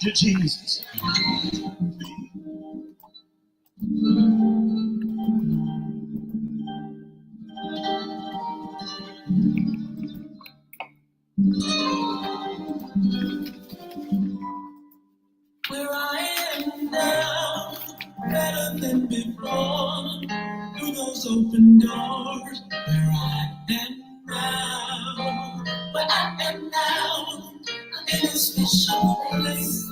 to Jesus. Where I am now, better than before, through those open doors. Where I am now, where I am now, I'm in a special place,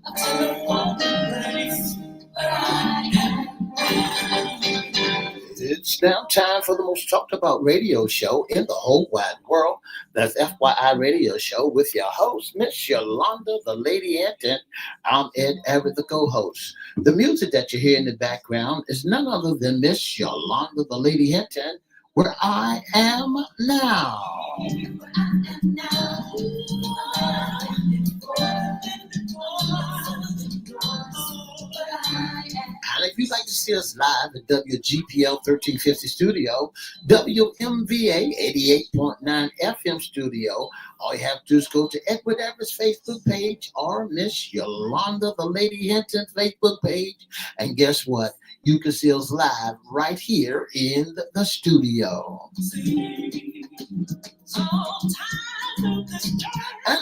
a tender warm embrace. Where I am now. It's now time for the most talked about radio show in the whole wide world. That's FYI Radio Show with your host, Miss Yolanda, the Lady Hinton. I'm Ed Everett, the co-host. The music that you hear in the background is none other than Miss Yolanda, the Lady Hinton, Where I Am Now. Where I am now. And if you'd like to see us live at WGPL 1350 Studio, WMVA 88.9 FM Studio, all you have to do is go to Edward Everett's Facebook page or Miss Yolanda, the Lady Hinton Facebook page. And guess what? You can see us live right here in the studio. And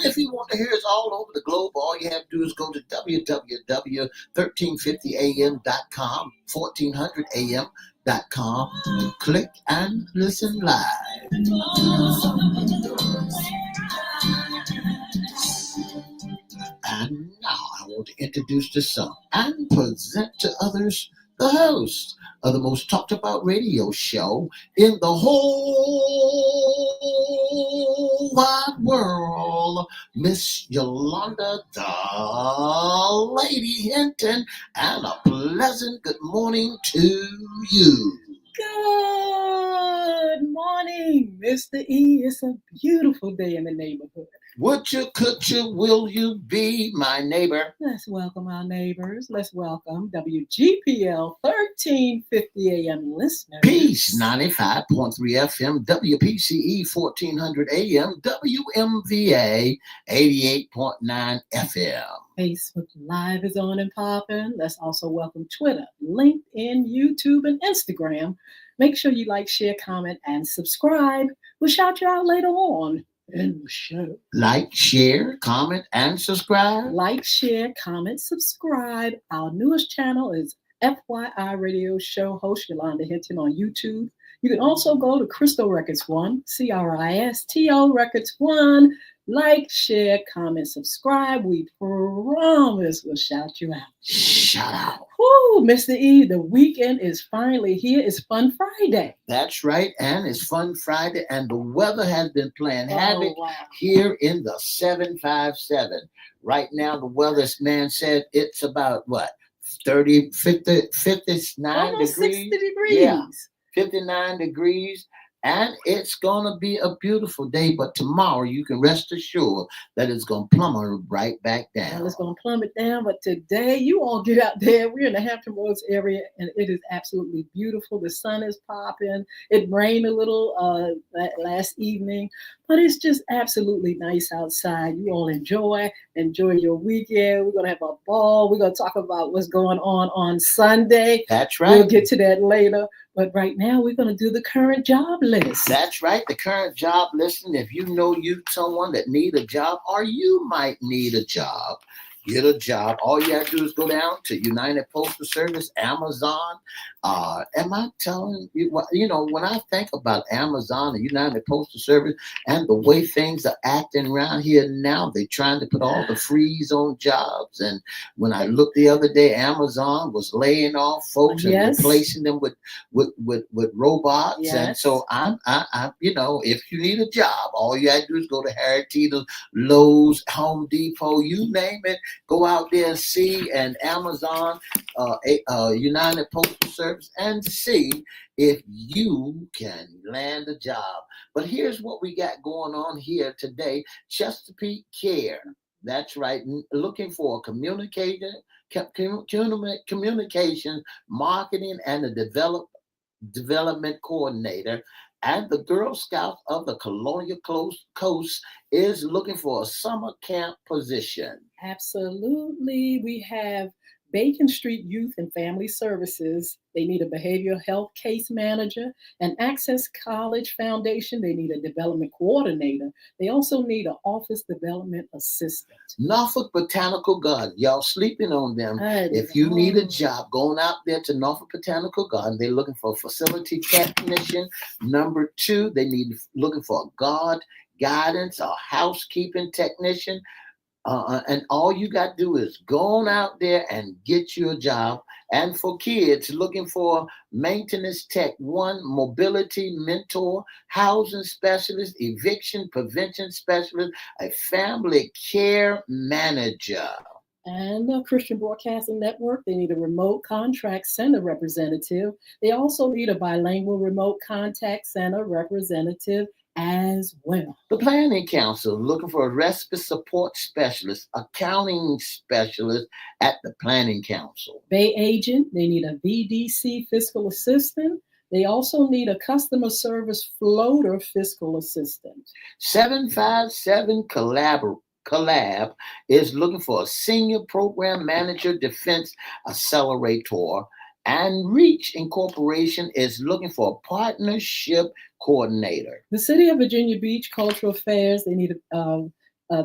if you want to hear us all over the globe, all you have to do is go to www.1350am.com, 1400am.com, click and listen live. And now I want to introduce the song and present to others the host of the most talked about radio show in the whole wide world, Miss Yolanda, the Lady Hinton, and a pleasant good morning to you. Good morning, Mr. E. It's a beautiful day in the neighborhood. Would you, could you, will you be my neighbor? Let's welcome our neighbors. Let's welcome WGPL 1350 AM listeners. Peace 95.3 FM, WPCE 1400 AM, WMVA 88.9 FM. Facebook Live is on and popping. Let's also welcome Twitter, LinkedIn, YouTube, and Instagram. Make sure you like, share, comment, and subscribe. We'll shout you out later on in the show. Like, share, comment, and subscribe. Like, share, comment, subscribe. Our newest channel is FYI Radio Show, host Yolanda Hinton on YouTube. You can also go to Crystal Records 1, CRISTO Records 1. Like, share, comment, subscribe. We promise we'll shout you out. Shout out. Woo, Mr. E, the weekend is finally here. It's Fun Friday. That's right, and it's Fun Friday, and the weather has been playing havoc wow. here in the 757. Right now, the weatherman said it's about, what, 59 Almost degrees? 60 degrees. Yeah, 59 degrees. And it's going to be a beautiful day, but tomorrow you can rest assured that it's going to plummet right back down. Well, it's going to plummet down, but today you all get out there. We're in the Hampton Roads area, and it is absolutely beautiful. The sun is popping. It rained a little last evening, but it's just absolutely nice outside. You all enjoy your weekend. We're going to have a ball. We're going to talk about what's going on Sunday. That's right. We'll get to that later. But right now, we're going to do the current job list. That's right, the current job list. If you know you someone that need a job, or you might need a job, get a job. All you have to do is go down to United Postal Service, Amazon. Am I telling you what? You know, when I think about Amazon and United Postal Service and the way things are acting around here now, they're trying to put all the freeze on jobs. And when I looked the other day, Amazon was laying off folks and replacing them with robots. Yes. And so I, you know, if you need a job, all you have to do is go to Harry Teeter's, Lowe's, Home Depot, you name it. Go out there and see an Amazon, United Postal Service, and see if you can land a job. But here's what we got going on here today. Chesapeake Care. That's right. Looking for a communication, marketing, and a development coordinator. And the Girl Scouts of the Colonial Coast is looking for a summer camp position. Absolutely. We have Bacon Street Youth and Family Services. They need a behavioral health case manager. And Access College Foundation, they need a development coordinator. They also need an office development assistant. Norfolk Botanical Garden, y'all sleeping on them. I If you need a know. job, going out there to Norfolk Botanical Garden, they're looking for a facility technician. Number 2, they need looking for a guidance, a housekeeping technician. And all you got to do is go on out there and get you a job. And for kids, looking for maintenance tech 1, mobility mentor, housing specialist, eviction prevention specialist, a family care manager. And the Christian Broadcasting Network, they need a remote contact center representative. They also need a bilingual remote contact center representative as well. The Planning Council looking for a respite support specialist, accounting specialist at the Planning Council. Bay Agent, they need a VDC fiscal assistant. They also need a customer service floater fiscal assistant. 757 Collab is looking for a senior program manager, defense accelerator. And Reach Incorporation is looking for a partnership coordinator. The City of Virginia Beach Cultural Affairs, they need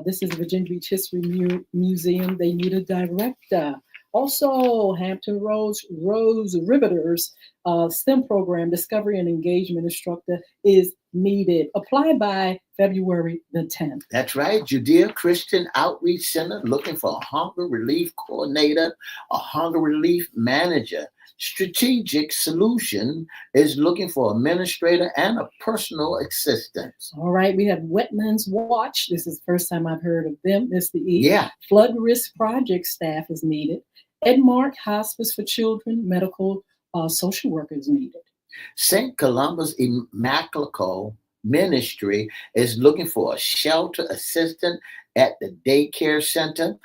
this is the Virginia Beach History Museum. They need a director. Also, Hampton Roads Riveters STEM program discovery and engagement instructor is needed. Apply by February the 10th. That's right. Judea Christian Outreach Center looking for a hunger relief coordinator, a hunger relief manager. Strategic Solution is looking for administrator and a personal assistant. All right, we have Wetlands Watch. This is the first time I've heard of them, Mr. E. Yeah. Flood Risk Project staff is needed. Edmark Hospice for Children, medical social workers needed. St. Columba's Immaculate Ministry is looking for a shelter assistant at the daycare center,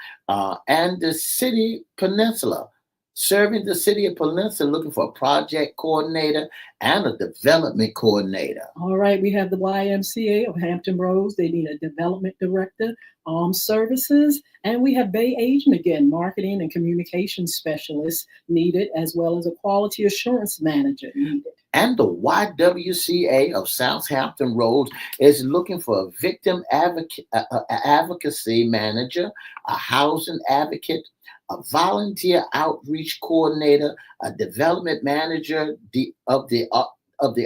and the City Peninsula. Serving the City of Peninsula, looking for a project coordinator and a development coordinator. All right, we have the YMCA of Hampton Roads. They need a development director, armed services, and we have Bay Agent again, marketing and communication specialist needed, as well as a quality assurance manager needed. And the YWCA of Southampton Roads is looking for a victim advocacy manager, a housing advocate, a volunteer outreach coordinator, a development manager of the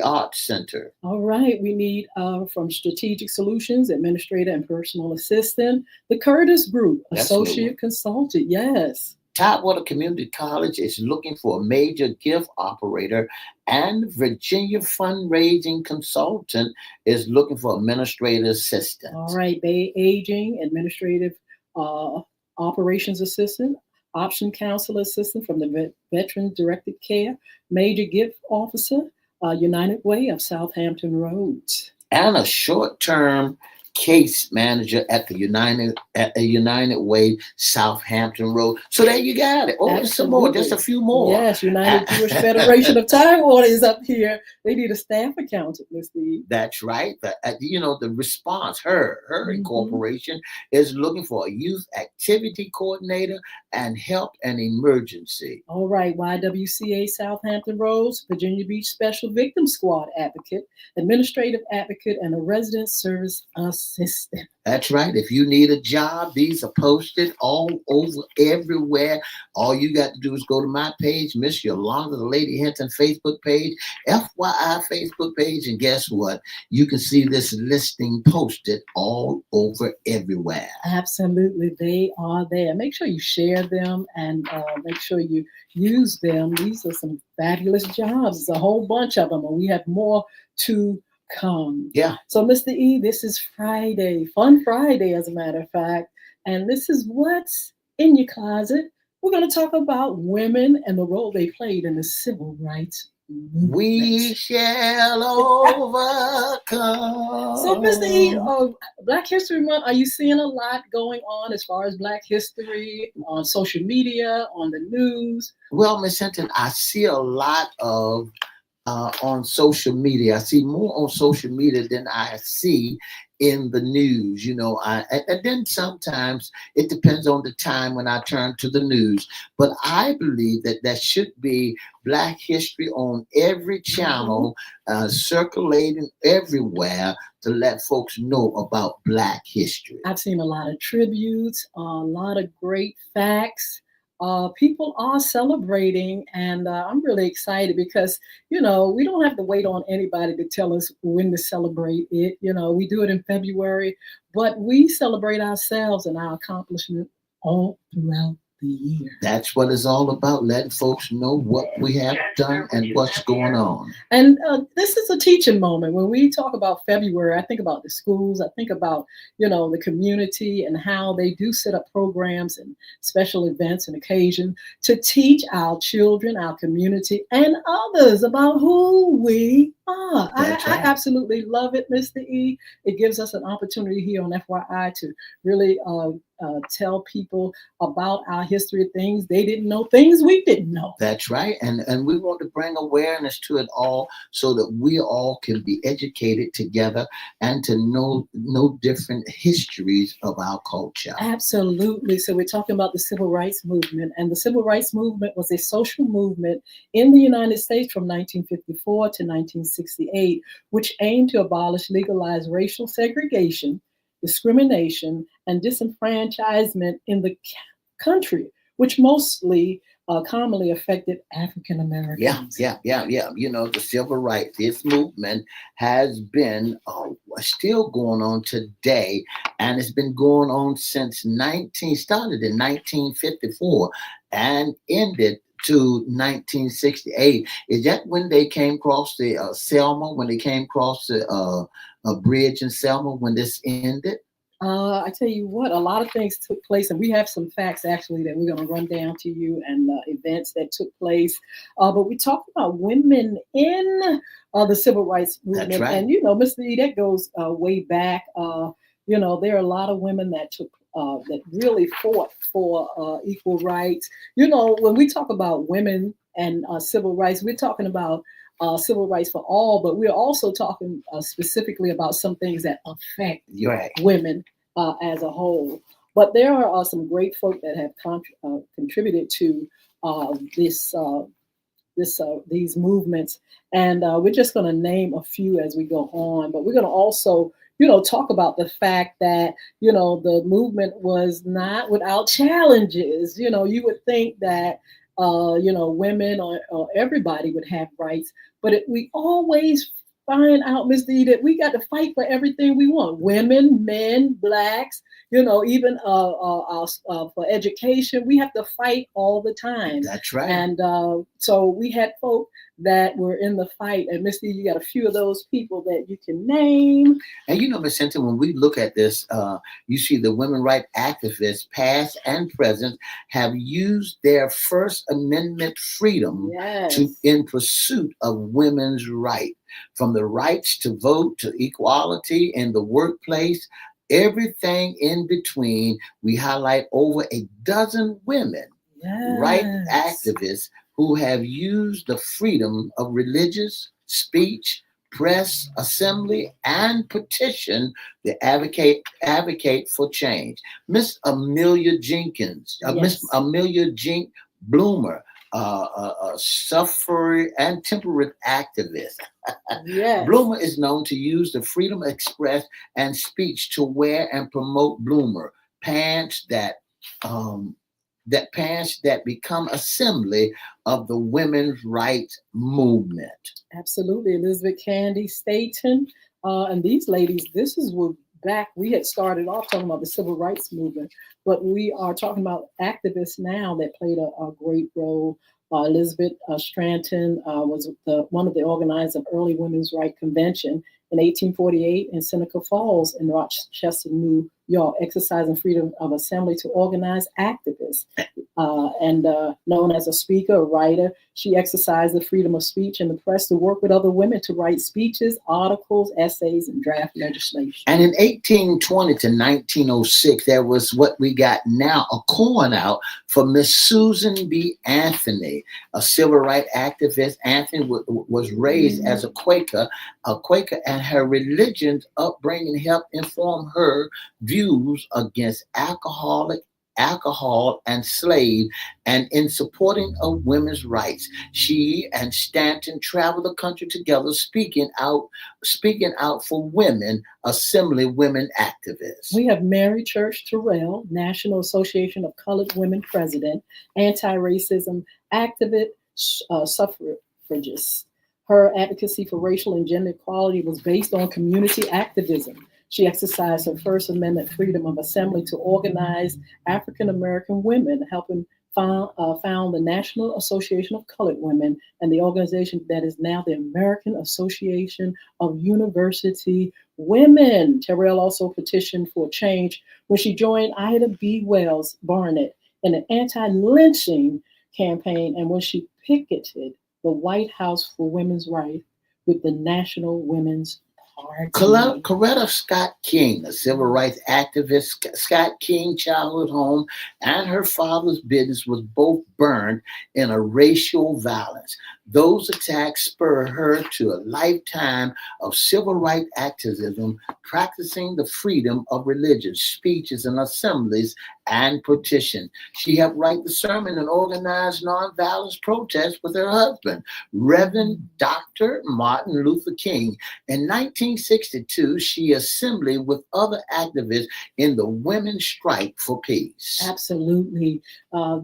Arts Center. All right, we need from Strategic Solutions, administrator and personal assistant, the Curtis Group, associate consultant, yes. Tidewater Community College is looking for a major gift operator, and Virginia Fundraising Consultant is looking for administrative assistant. All right, Bay Aging, administrative operations assistant, option counsel assistant from the Veteran Directed Care, major gift officer, United Way of Southampton Roads. And a short-term case manager at the United Way Southampton Road. So there you got it. Oh, some more, just a few more. Yes, United Jewish Federation of Tidewater is up here. They need a staff accountant, Mr. E. That's right. The response, her incorporation is looking for a youth activity coordinator and help and emergency. All right, YWCA Southampton Roads, Virginia Beach Special Victim Squad advocate, administrative advocate, and a resident service assistant. That's right. If you need a job, these are posted all over everywhere. All you got to do is go to my page, Miss Yolanda, the Lady Hinton Facebook page, FYI Facebook page, and guess what? You can see this listing posted all over everywhere. Absolutely. They are there. Make sure you share them and make sure you use them. These are some fabulous jobs. There's a whole bunch of them, and we have more to come. Yeah. So, Mr. E, this is Friday, Fun Friday, as a matter of fact, and this is what's in your closet. We're going to talk about women and the role they played in the civil rights movement. We shall overcome. So, Mr. E, Black History Month, are you seeing a lot going on as far as Black history on social media, on the news? Well, Miss Hinton, I see a lot of on social media. I see more on social media than I see in the news. And then sometimes it depends on the time when I turn to the news. But I believe that there should be Black history on every channel, circulating everywhere to let folks know about Black history. I've seen a lot of tributes, a lot of great facts. People are celebrating, and I'm really excited because, we don't have to wait on anybody to tell us when to celebrate it. We do it in February, but we celebrate ourselves and our accomplishment all throughout the year. That's what it's all about, letting folks know what we have done and what's going on. And this is a teaching moment. When we talk about February, I think about the schools, I think about, the community and how they do set up programs and special events and occasions to teach our children, our community, and others about who we are. I absolutely love it, Mr. E. It gives us an opportunity here on FYI to really tell people about our history, things they didn't know, things we didn't know. That's right. And we want to bring awareness to it all so that we all can be educated together and to know different histories of our culture. Absolutely. So we're talking about the Civil Rights Movement. And the Civil Rights Movement was a social movement in the United States from 1954 to 1968, which aimed to abolish legalized racial segregation, discrimination, and disenfranchisement in the country, which mostly commonly affected African Americans. Yeah. The civil rights, this movement has been still going on today, and it's been going on since started in 1954 and ended to 1968. Is that when they came across the Selma, when they came across the bridge in Selma, when this ended? I tell you what, a lot of things took place, and we have some facts actually that we're going to run down to you, and events that took place. But we talked about women in the civil rights movement. That's right. And Mr. E, that goes way back. There are a lot of women that that really fought for equal rights. When we talk about women and civil rights, we're talking about civil rights for all, but we're also talking specifically about some things that affect women as a whole. But there are some great folk that have contributed to these movements, and we're just going to name a few as we go on. But we're going to also, talk about the fact that the movement was not without challenges. You would think that women or everybody would have rights, but we always find out, Mr. E, that we got to fight for everything we want. Women, men, blacks, even for education, we have to fight all the time. That's right. And so we had folk that were in the fight. And Mr. E, you got a few of those people that you can name. And Ms. Hinton, when we look at this, you see the women rights activists, past and present, have used their First Amendment freedom in pursuit of women's rights. From the rights to vote to equality in the workplace, everything in between, we highlight over a dozen women rights activists who have used the freedom of religious speech, press, assembly, and petition to advocate for change. Miss Amelia Jenkins, Miss Amelia Jink Bloomer, suffrage and temperate activist. Bloomer is known to use the freedom of express and speech to wear and promote Bloomer pants that become assembly of the women's rights movement. Absolutely. Elizabeth Cady Stanton, and these ladies, this is what back we had started off talking about the civil rights movement, but we are talking about activists now that played a great role. Elizabeth Stanton was one of the organizers of early women's rights convention in 1848 in Seneca Falls in Rochester, New York, exercising freedom of assembly to organize activists. and known as a speaker, a writer. She exercised the freedom of speech in the press to work with other women to write speeches, articles, essays, and draft legislation. And in 1820 to 1906, there was what we got now, a calling out for Miss Susan B. Anthony, a civil rights activist. Anthony was raised as a Quaker, and her religion's upbringing helped inform her views against alcohol and slave, and in supporting of women's rights. She and Stanton traveled the country together, speaking out for women, assembly women activists. We have Mary Church Terrell, National Association of Colored Women president, anti-racism activist, suffragist. Her advocacy for racial and gender equality was based on community activism. She exercised her First Amendment freedom of assembly to organize African American women, helping found the National Association of Colored Women and the organization that is now the American Association of University Women. Terrell also petitioned for change when she joined Ida B. Wells Barnett in an anti-lynching campaign and when she picketed the White House for women's rights with the National Women's Party. Coretta Scott King, a civil rights activist. Scott King childhood home and her father's business was both burned in a racial violence. Those attacks spurred her to a lifetime of civil rights activism, practicing the freedom of religion, speeches and assemblies, and petition. She helped write the sermon and organize nonviolence protests with her husband, Reverend Dr. Martin Luther King. In 1962, she assembled with other activists in the Women's Strike for Peace. Absolutely.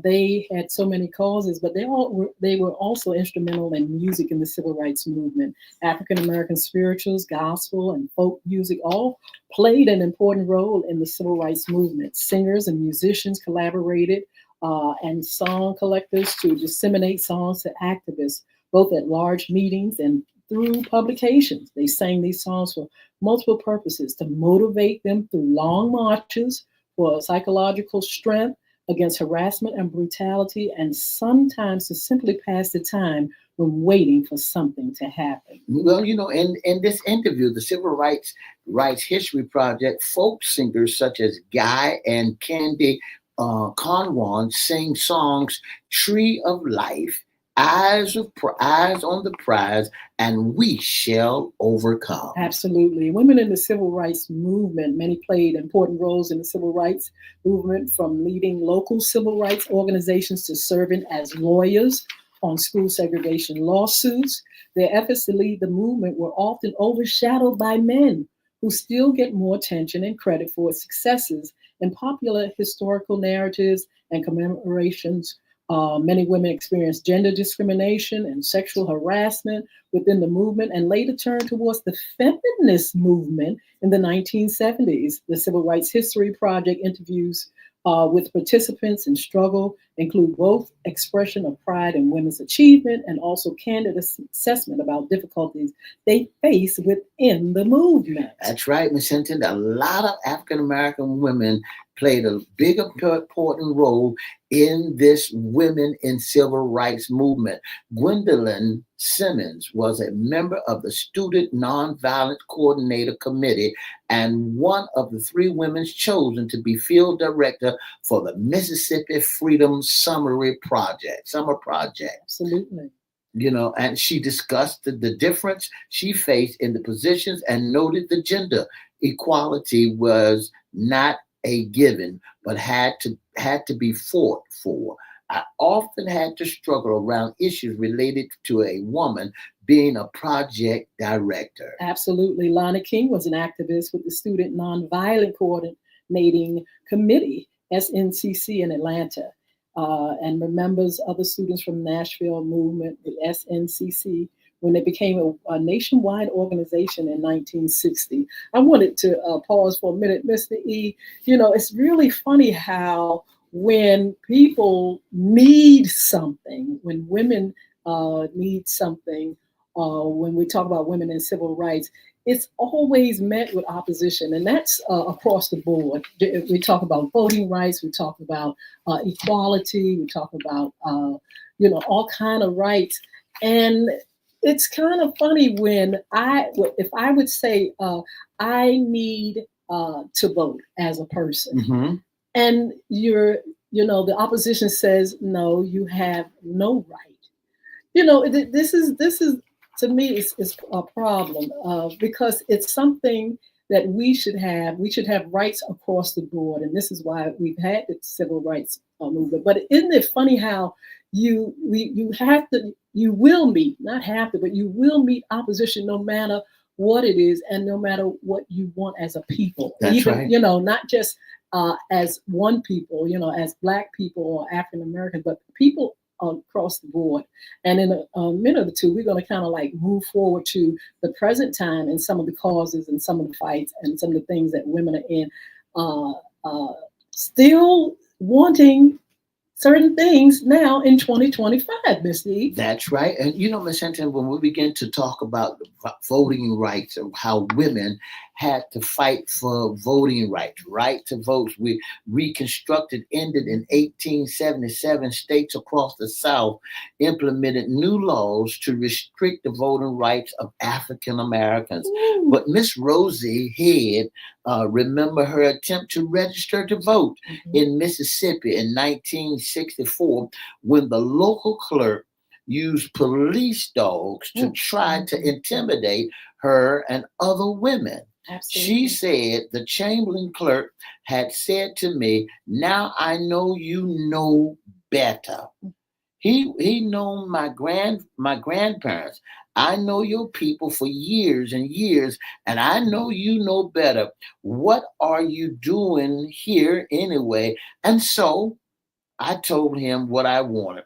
They had so many causes, but they were also instrumental in music in the civil rights movement. African American spirituals, gospel, and folk music all played an important role in the civil rights movement. Singers and musicians collaborated and song collectors to disseminate songs to activists, both at large meetings and through publications. They sang these songs for multiple purposes: to motivate them through long marches, for psychological strength against harassment and brutality, and sometimes to simply pass the time when waiting for something to happen. Well, in this interview, the Civil Rights History Project, folk singers such as Guy and Candy Conwan sing songs Tree of Life, Eyes on the Prize, and We Shall Overcome. Absolutely. Women in the civil rights movement, many played important roles in the civil rights movement, from leading local civil rights organizations to serving as lawyers on school segregation lawsuits. Their efforts to lead the movement were often overshadowed by men who still get more attention and credit for its successes in popular historical narratives and commemorations. Many women experienced gender discrimination and sexual harassment within the movement and later turned towards the feminist movement in the 1970s. The Civil Rights History Project interviews with participants in struggle include both expression of pride in women's achievement and also candid assessment about difficulties they face within the movement. That's right, Ms. Hinton. A lot of African American women played a big important role in this women in civil rights movement. Gwendolyn Simmons was a member of the Student Nonviolent Coordinator Committee and one of the 3 women chosen to be field director for the Mississippi Freedom Summer Project. Absolutely. And she discussed the difference she faced in the positions and noted the gender equality was not a given, but had to be fought for. I often had to struggle around issues related to a woman being a project director. Absolutely. Lana King was an activist with the Student Nonviolent Coordinating Committee, SNCC, in Atlanta, and remembers other students from the Nashville movement, the SNCC, when they became a nationwide organization in 1960. I wanted to pause for a minute, Mr. E. It's really funny how when people need something, when women need something, when we talk about women in civil rights, it's always met with opposition, and that's across the board. We talk about voting rights, we talk about equality, we talk about all kind of rights, and it's kind of funny when if I would say I need to vote as a person, Mm-hmm. and the opposition says no, you have no right. This is to me is a problem because it's something that we should have. We should have rights across the board, and this is why we've had the civil rights movement. But isn't it funny how you will meet, not have to, but you will meet opposition no matter what it is, and no matter what you want as a people. That's even right. not just as one people, as Black people or African Americans, but people across the board. And in a minute or two, we're going to kind of like move forward to the present time and some of the causes and some of the fights and some of the things that women are in, uh, still wanting certain things now in 2025, Miss Eve. That's right. And Miss Hinton, when we begin to talk about voting rights and how women had to fight for voting rights, right to vote, we reconstructed, ended in 1877. States across the South implemented new laws to restrict the voting rights of African Americans. But Miss Rosie Head, remember her attempt to register to vote in Mississippi in 1964 when the local clerk used police dogs to try to intimidate her and other women. Absolutely. She said the Chamberlain clerk had said to me, "Now I know you know better." He known my grandparents. I know your people for years and years, and I know you know better. What are you doing here anyway? And so I told him what I wanted.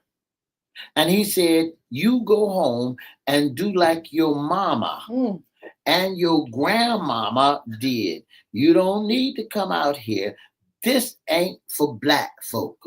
And he said, "You go home and do like your mama and your grandmama did. You don't need to come out here. This ain't for Black folk."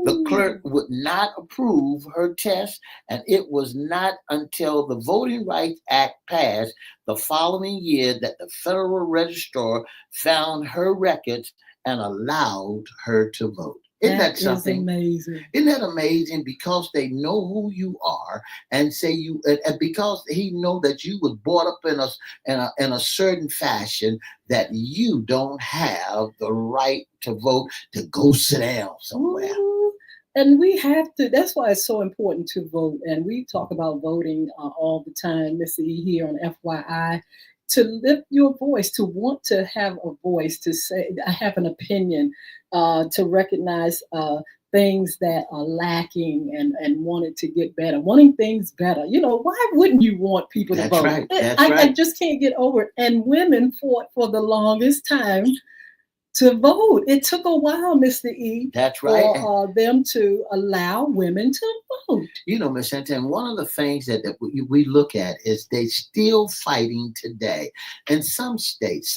The clerk would not approve her test, and it was not until the Voting Rights Act passed the following year that the federal registrar found her records and allowed her to vote. Isn't that something? Is amazing. Isn't that amazing? Because they know who you are, and say you, and because he know that you was brought up in a certain fashion, that you don't have the right to vote, to go sit down somewhere. And we have to, that's why it's so important to vote. And we talk about voting all the time, Missy, here on FYI, to lift your voice, to want to have a voice, to say, I have an opinion, to recognize things that are lacking and wanting to get better, wanting things better. Why wouldn't you want people to vote? Right. That's I right. just can't get over it. And women fought for the longest time to vote. It took a while, Mr. E. That's right. For them to allow women to vote. Miss Hinton, one of the things that we look at is they still fighting today. In some states,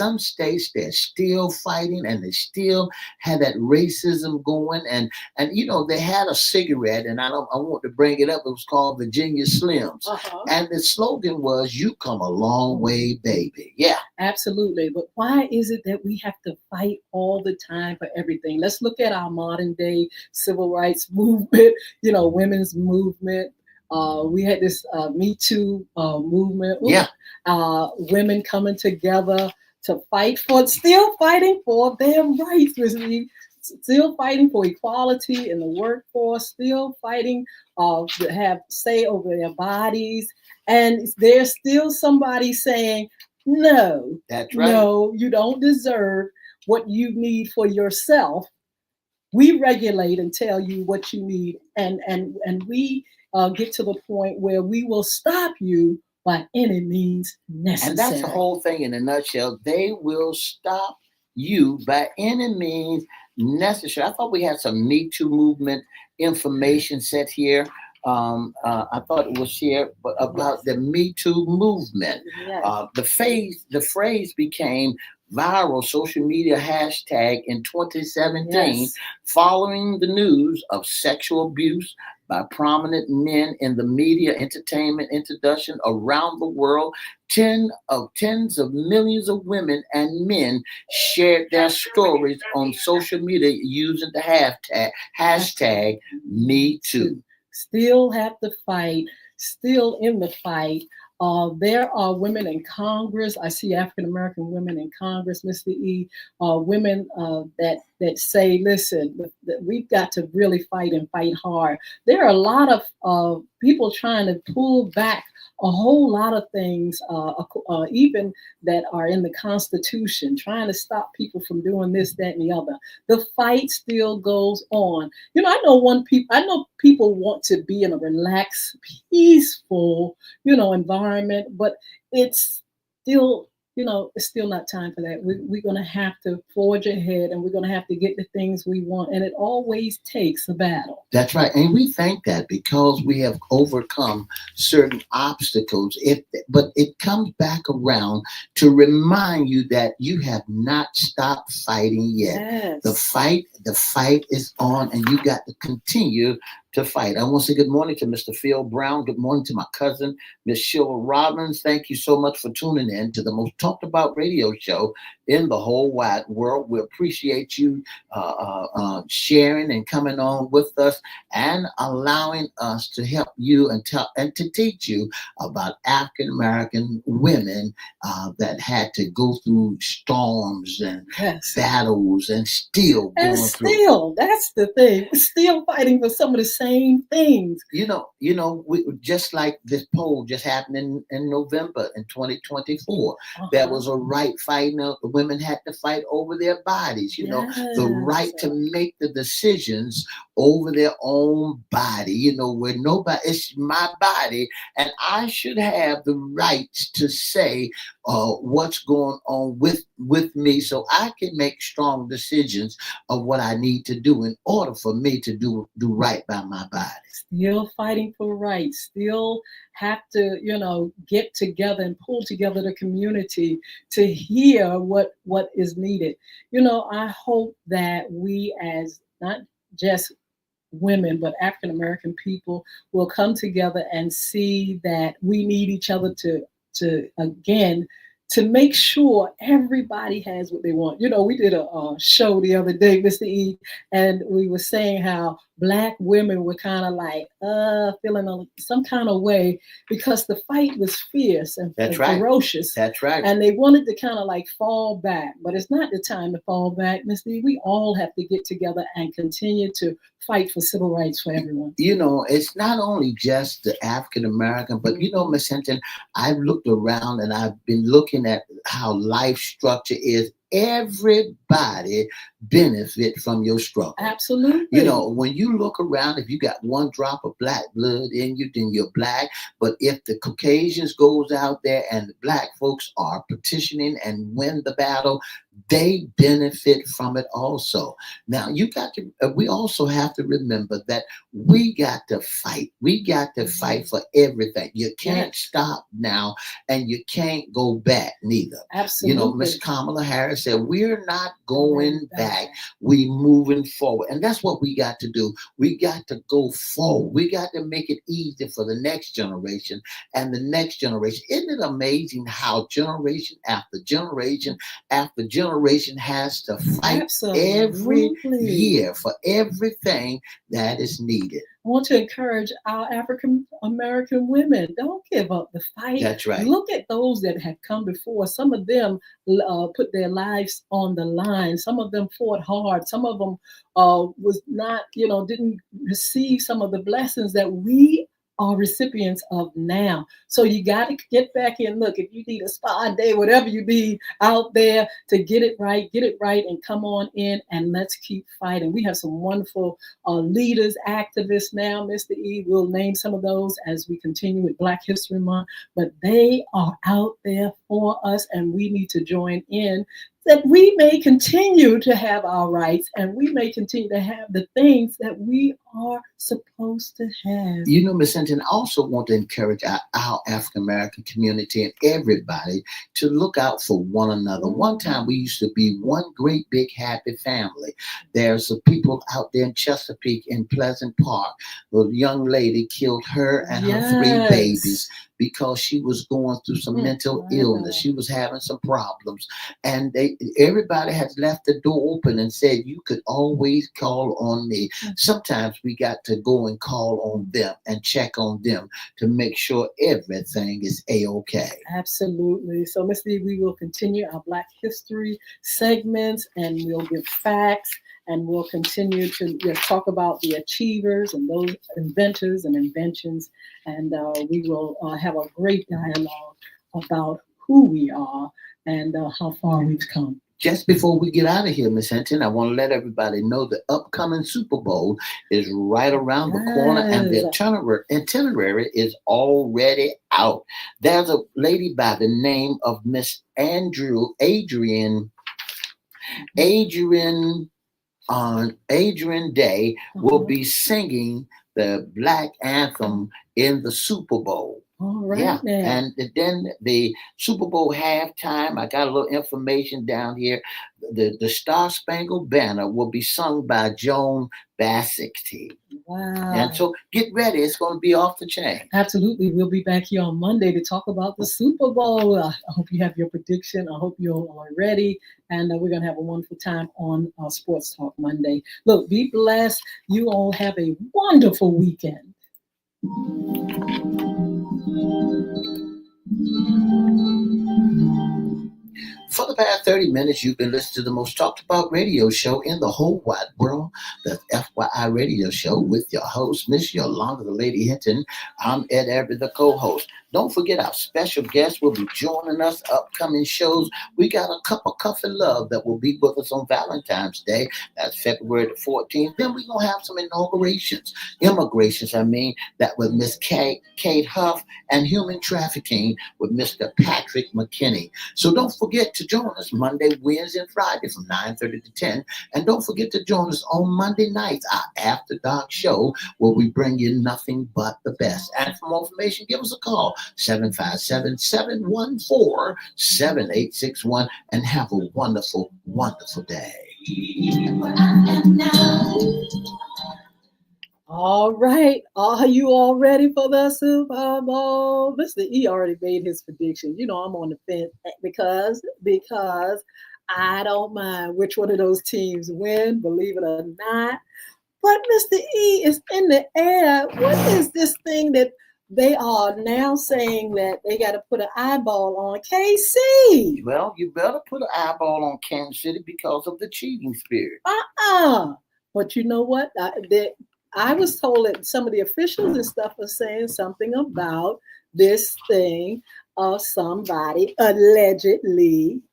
they're still fighting, and they still have that racism going. And they had a cigarette, and I want to bring it up. It was called Virginia Slims. And the slogan was, "You come a long way, baby." Yeah. Absolutely. But why is it that we have to fight all the time for everything? Let's look at our modern day civil rights movement, women's movement. We had this Me Too movement. Yeah. Women coming together to still fighting for their rights, still fighting for equality in the workforce, still fighting to have say over their bodies. And there's still somebody saying, no, that's right. No, you don't deserve what you need for yourself. We regulate and tell you what you need, and we get to the point where we will stop you by any means necessary. And that's the whole thing in a nutshell. They will stop you by any means necessary. I thought we had some Me Too movement information set here. I thought it was here about the Me Too movement. Yes. The phrase became viral social media hashtag in 2017, following the news of sexual abuse by prominent men in the media, entertainment, introduction around the world. Tens of millions of women and men shared their stories on social media using the hashtag Me Too. Still have to fight, still in the fight. There are women in Congress. I see African American women in Congress, Mr. E. Women that say, "Listen, we've got to really fight and fight hard." There are a lot of people trying to pull back a whole lot of things, even that are in the Constitution, trying to stop people from doing this, that, and the other. The fight still goes on. I know people want to be in a relaxed, peaceful, environment, but it's still, it's still not time for that. We're going to have to forge ahead, and we're going to have to get the things we want. And it always takes a battle. That's right. And we thank that because we have overcome certain obstacles. But it comes back around to remind you that you have not stopped fighting yet. Yes. The fight is on, and you got to continue to fight. I want to say good morning to Mr. Phil Brown. Good morning to my cousin, Miss Sheila Robbins. Thank you so much for tuning in to the most talked about radio show in the whole wide world. We appreciate you sharing and coming on with us and allowing us to help you and to teach you about African American women that had to go through storms and battles and still going through. That's the thing. Still fighting for some of the same things. We, just like this poll just happened in November in 2024. There was a right fighting. Women had to fight over their bodies. The right to make the decisions over their own body. Where nobody, it's my body, and I should have the rights to say what's going on with me, so I can make strong decisions of what I need to do in order for me to do right by my body. Still fighting for rights, still have to, get together and pull together the community to hear what is needed. I hope that we, as not just women, but African American people, will come together and see that we need each other to again, to make sure everybody has what they want. We did a show the other day, Mr. E, and we were saying how Black women were kind of like feeling some kind of way because the fight was fierce and ferocious. That's right. And they wanted to kind of like fall back, but it's not the time to fall back, Mr. E. We all have to get together and continue to fight for civil rights for everyone. It's not only just the African American, but Miss Hinton, I've looked around and I've been looking at how life structure is. Everybody benefit from your struggle. Absolutely. When you look around, if you got one drop of Black blood in you, then you're Black. But if the Caucasians goes out there and the Black folks are petitioning and win the battle, they benefit from it also. Now we also have to remember that we got to fight. We got to fight for everything. You can't stop now, and you can't go back neither. Absolutely. Miss Kamala Harris said, we're not going back. We moving forward. And that's what we got to do. We got to go forward. We got to make it easy for the next generation and the next generation. Isn't it amazing how generation after generation after generation has to fight every year for everything that is needed? I want to encourage our African American women. Don't give up the fight. That's right. Look at those that have come before. Some of them put their lives on the line. Some of them fought hard. Some of them was not, didn't receive some of the blessings that we are recipients of now. So you got to get back in. Look, if you need a spa day, whatever you need out there to get it right, and come on in and let's keep fighting. We have some wonderful leaders, activists now, Mr. E. We'll name some of those as we continue with Black History Month, but they are out there for us, and we need to join in that we may continue to have our rights and we may continue to have the things that we are supposed to have. You know, Miss Hinton, I also want to encourage our African American community and everybody to look out for one another. One time we used to be one great big happy family. There's some people out there in Chesapeake in Pleasant Park. The young lady killed her and her three babies because she was going through some mental illness. She was having some problems. And everybody has left the door open and said, you could always call on me. Sometimes we got to go and call on them and check on them to make sure everything is A-OK. Absolutely. So, Ms. Lee, we will continue our Black History segments and we'll give facts and we'll continue to talk about the achievers and those inventors and inventions. And we will have a great dialogue about who we are and how far we've come. Just before we get out of here, Miss Hinton, I want to let everybody know the upcoming Super Bowl is right around the corner and the itinerary is already out. There's a lady by the name of Miss Adrian Day will be singing the Black Anthem in the Super Bowl. All right, and then the Super Bowl halftime, I got a little information down here. The Star Spangled Banner will be sung by Joan Bassett. Wow. And so get ready. It's going to be off the chain. Absolutely. We'll be back here on Monday to talk about the Super Bowl. I hope you have your prediction. I hope you're all ready. And we're going to have a wonderful time on Sports Talk Monday. Look, be blessed. You all have a wonderful weekend. For the past 30 minutes, you've been listening to the most talked about radio show in the whole wide world, the FYI Radio Show with your host, Miss Yolanda, the Lady Hinton. I'm Ed Everett, the co-host. Don't forget our special guest will be joining us upcoming shows. We got a cup of coffee love that will be with us on Valentine's Day. That's February the 14th. Then we're going to have some immigrations, that with Miss Kate Huff, and human trafficking with Mr. Patrick McKinney. So don't forget to join us Monday, Wednesday, and Friday from 9:30 to 10. And don't forget to join us on Monday nights, our After Dark show, where we bring you nothing but the best. And for more information, give us a call, 757-714-7861, and have a wonderful, wonderful day. All right. Are you all ready for the Super Bowl? Mr. E already made his prediction. You know, I'm on the fence because I don't mind which one of those teams win, believe it or not. But Mr. E is in the air. What is this thing that they are now saying that they got to put an eyeball on KC? Well, you better put an eyeball on Kansas City because of the cheating spirit. But you know what? I was told that some of the officials and stuff are saying something about this thing of somebody allegedly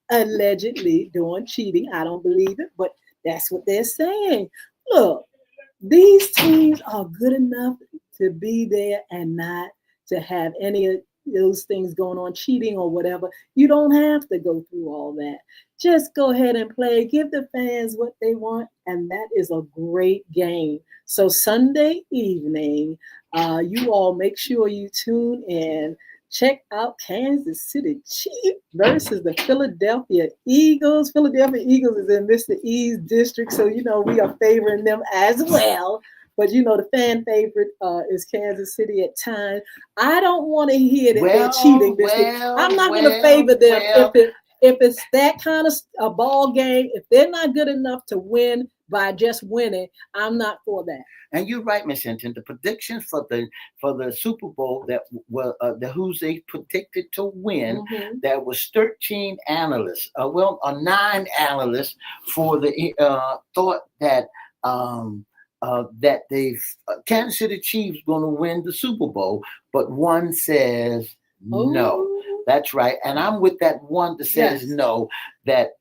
doing cheating. I don't believe it, but that's what they're saying. Look, these teams are good enough to be there and not to have any of those things going on, cheating or whatever. You don't have to go through all that. Just go ahead and play. Give the fans what they want, and that is a great game. So Sunday evening, you all make sure you tune in. Check out Kansas City Chiefs versus the Philadelphia Eagles. Philadelphia Eagles is in Mr. E's district, so you know we are favoring them as well. But you know the fan favorite is Kansas City at times. I don't want to hear that they're cheating this week. I'm not going to favor them if it's that kind of a ball game. If they're not good enough to win by just winning, I'm not for that. And you're right, Miss Hinton. The predictions for the Super Bowl that were who's they predicted to win, there was 13 analysts. 9 analysts for the thought that that the Kansas City Chiefs going to win the Super Bowl, but one says no. That's right, and I'm with that one that says no. That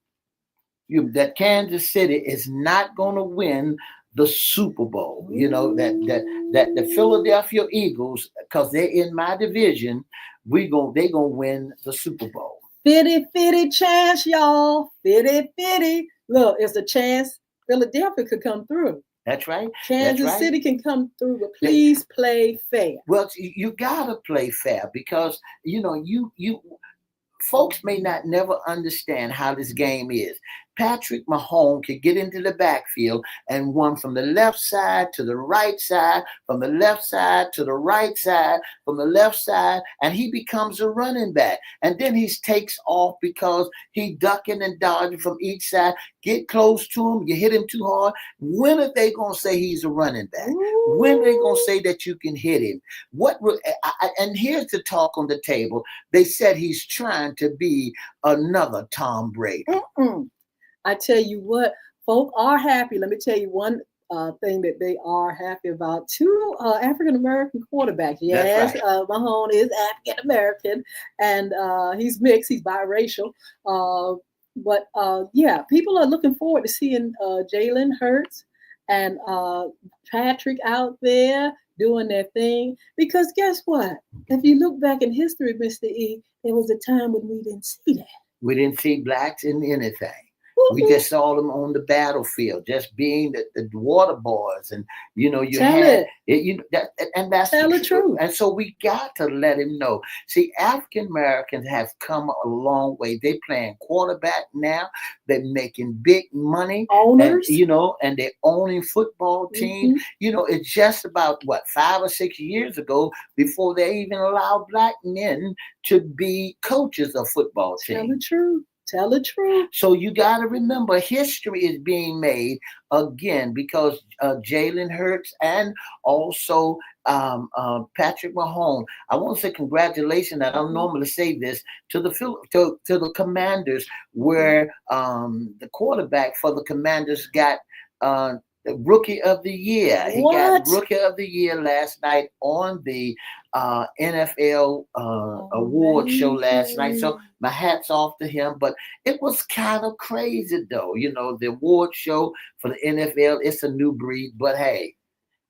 Kansas City is not going to win the Super Bowl. You know that the Philadelphia Eagles, because they're in my division, they gonna win the Super Bowl. 50-50 chance, y'all. 50-50. Look, it's a chance Philadelphia could come through. That's right. Kansas That's right. City can come through, but please play fair. Well, you gotta play fair because you folks may not never understand how this game is. Patrick Mahomes could get into the backfield and run from the left side to the right side, from the left side to the right side, from the left side, and he becomes a running back. And then he takes off because he ducking and dodging from each side. Get close to him, you hit him too hard. When are they gonna say he's a running back? Ooh. When are they gonna say that you can hit him? And here's the talk on the table. They said he's trying to be another Tom Brady. I tell you what, folk are happy. Let me tell you one thing that they are happy about. Two African American quarterbacks. Yes, right. Mahomes is African American, and he's mixed. He's biracial. But yeah, people are looking forward to seeing Jalen Hurts and Patrick out there doing their thing. Because guess what? If you look back in history, Mr. E, there was a time when we didn't see that. We didn't see blacks in anything. We just saw them on the battlefield, just being the water boys, and you Tell had it. and that's Tell the the truth. And so we got to let him know. See, African Americans have come a long way. They playing quarterback now. They're making big money, Owners, and they're owning football teams. It's just about 5 or 6 years ago before they even allowed black men to be coaches of football teams. Tell the truth. Tell the truth. So you got to remember, history is being made again because Jalen Hurts and also Patrick Mahomes. I want to say congratulations. I don't normally say this to the Commanders, where the quarterback for the Commanders got the Rookie of the Year. He got Rookie of the Year last night on the NFL award show last night. So my hat's off to him. But it was kind of crazy, though. The award show for the NFL, it's a new breed. But hey,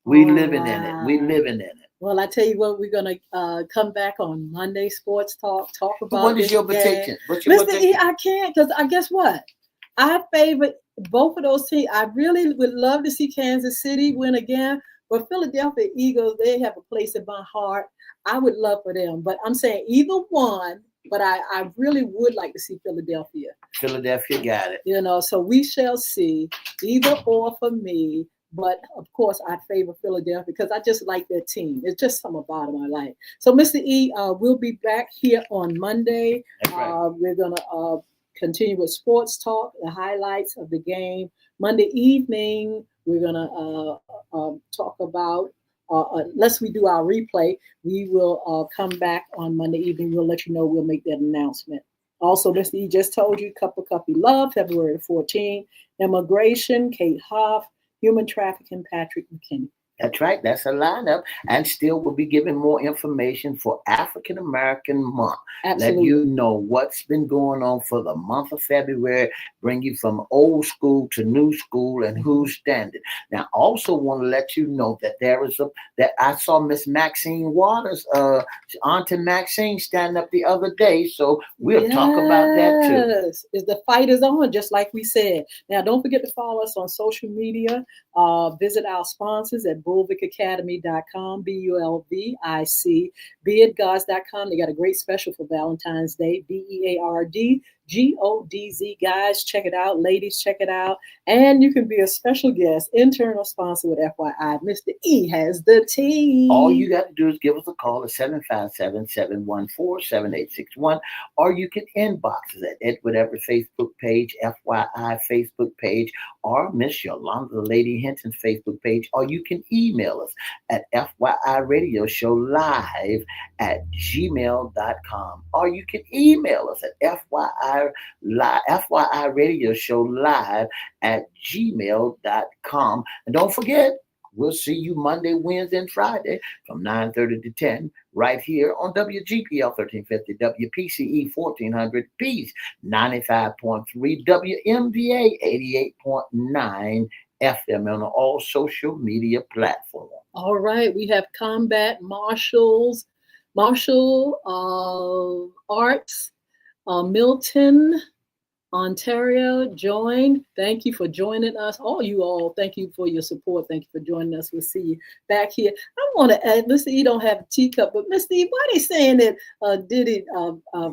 we living in it. We living in it. Well, I tell you what, we're going to come back on Monday Sports Talk about what is your prediction? What's your prediction? E, I can't, because I guess what? I favor both of those teams. I really would love to see Kansas City win again, but Philadelphia Eagles, they have a place in my heart. I would love for them, but I'm saying either one, but I really would like to see Philadelphia. Philadelphia got it. So we shall see. Either or for me. But of course, I favor Philadelphia because I just like their team. It's just something about them I like. So, Mr. E, we'll be back here on Monday. That's right. We're going to continue with sports talk, the highlights of the game. Monday evening, we're going to talk about, unless we do our replay, we will come back on Monday evening. We'll let you know. We'll make that announcement. Also, Mr. E just told you, Cup of Coffee Love, February 14th. Immigration, Kate Hoff. Human trafficking, Patrick McKinney. That's right. That's a lineup. And still we'll be giving more information for African American Month. Absolutely. Let you know what's been going on for the month of February. Bring you from old school to new school and who's standing. Now, also want to let you know that that I saw Miss Maxine Waters, Auntie Maxine, stand up the other day. So we'll talk about that too. Yes, the fight is on, just like we said. Now, don't forget to follow us on social media. Visit our sponsors at BulvickAcademy.com, BULVIC, BeardGods.com. They got a great special for Valentine's Day, BEARDGODZ. Guys, check it out. Ladies, check it out. And you can be a special guest, internal sponsor with FYI. Mr. E has the tea. All you got to do is give us a call at 757-714-7861, or you can inbox us at Edward Everett Facebook page, FYI Facebook page, or Miss Yolanda, the Lady Hinton Facebook page, or you can email us at FYIRadioshow@gmail.com, or you can email us at FYIRadioshow@gmail.com. And don't forget, we'll see you Monday, Wednesday, and Friday from 9:30 to 10 right here on WGPL 1350, WPCE 1400, Peace 95.3, WMVA 88.9 FM on all social media platforms. All right. We have combat martial arts Milton, Ontario joined. Thank you for joining us. All, thank you for your support. Thank you for joining us. We'll see you back here. I want to add, Mr. E don't have a teacup, but Mr. E, why they saying that Diddy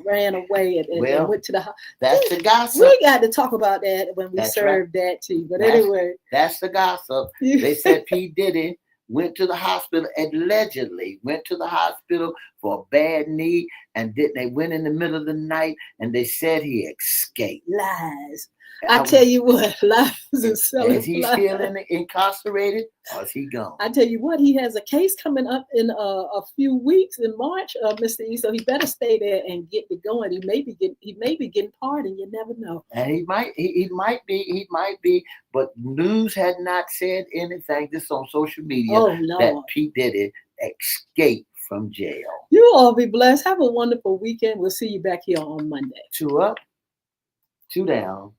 ran away and went to the house? That's the gossip. We got to talk about that when we serve that tea. But anyway. That's the gossip. They said P. Diddy went to the hospital, allegedly went to the hospital for a bad knee, and they went in the middle of the night, and they said he escaped. Lies. I tell you what, lies and selling. Is he still incarcerated, or is he gone? I tell you what, he has a case coming up in a few weeks in March, Mr. E. So he better stay there and get it going. He may be getting pardoned. You never know. And he might be. But news had not said anything. Just on social media that P. Diddy escaped from jail. You all be blessed. Have a wonderful weekend. We'll see you back here on Monday. 2 up, 2 down.